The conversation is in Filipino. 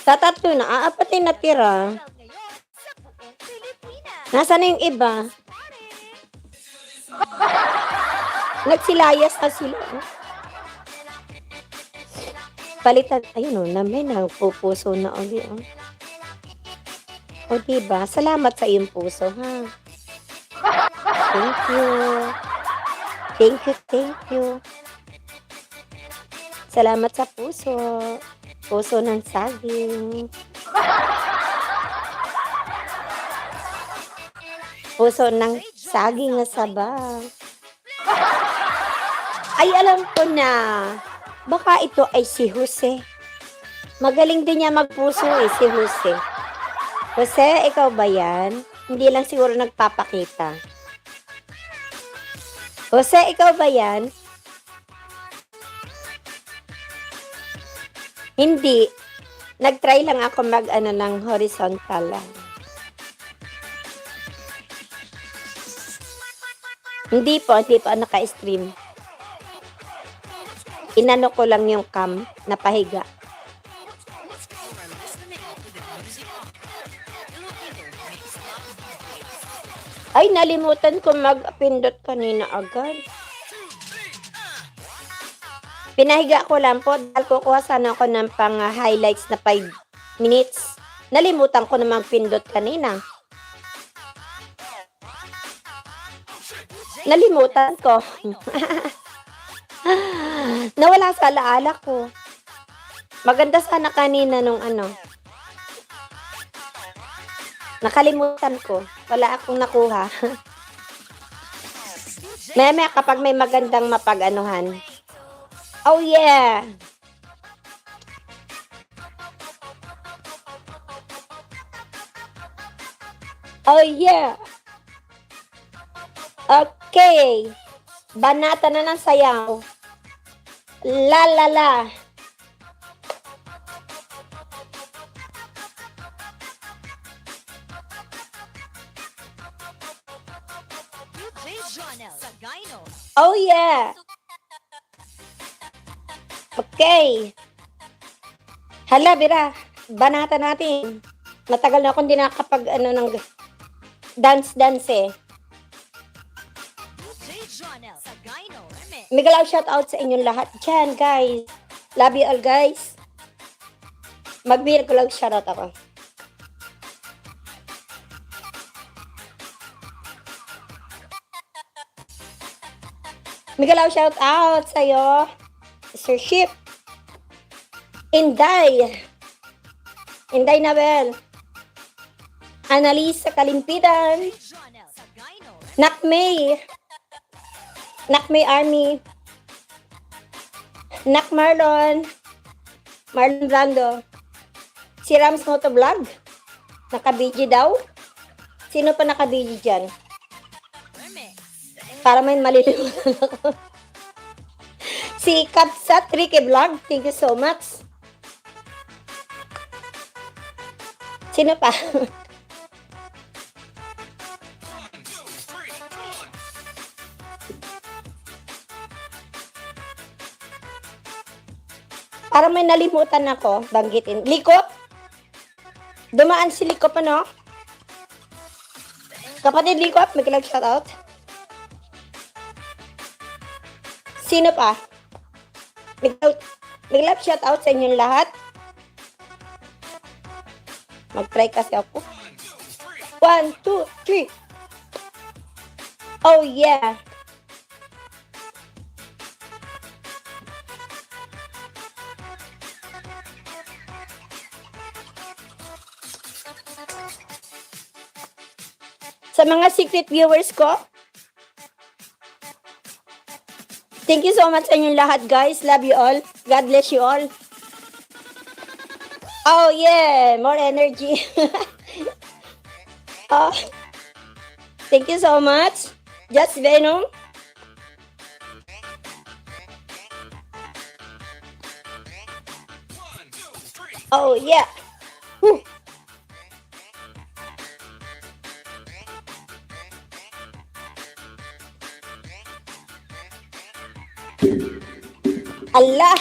Sa tatlo na, apat yung natira. Nasaan na yung iba? Nagsilayas na sila. Palitan, ayun o, na may nagpupuso na ulit. O diba? Salamat sa iyong puso, ha? Thank you. Thank you, thank you. Salamat sa puso. Puso ng saging. Puso ng saging na saba. Ay, alam ko na. Baka ito ay si Jose. Magaling din niya magpuso si Jose. Jose, ikaw ba yan? Hindi lang siguro nagpapakita. Jose, ikaw ba yan? Hindi. Nag-try lang ako ng horizontal lang. Hindi po naka-stream. Inano ko lang yung cam na pahiga. Ay, nalimutan ko mag-pindot kanina agad. Pinahiga ko lang po dahil kukuha sana ako ng pang-highlights na 5 minutes. Nalimutan ko namang pindot kanina. Nalimutan ko. Nawala sa alaala ko. Maganda sana kanina nung nakalimutan ko. Wala akong nakuha. Maya kapag may magandang mapag-anuhan. Oh yeah! Oh yeah! Okay! Banata na ng sayaw. La la la! Oh yeah! Okay. Hala, Bira. Banata natin. Matagal na akong hindi nakapag ng dance eh. Miguel, shout out sa inyong lahat dyan, guys. Love you all, guys. Mag-Miguel shout out ako. Miguel, shout out sa'yo. Sir Ship. Inday Nabel. Annalisa Kalimpitan. Nakmay Army. Nak Marlon Rando. Si Rams Motovlog. Naka-BG daw. Sino pa naka-BG dyan? Para may malilimutan ako. Si Kapsat Ricky Vlog, thank you so much. Sino pa? Para may nalimutan ako, banggitin. Likop? Dumaan si Likop, ano? Kapatid Likop, may kilag shoutout. Sino pa? Biglang shout out sa inyong lahat. Mag-try kasi ako. 1, 2, 3. Oh yeah. Sa mga secret viewers ko, thank you so much sa inyong lahat, guys. Love you all. God bless you all. Oh, yeah. More energy. Thank you so much. Just Venom. Oh, yeah. Whew. Allah.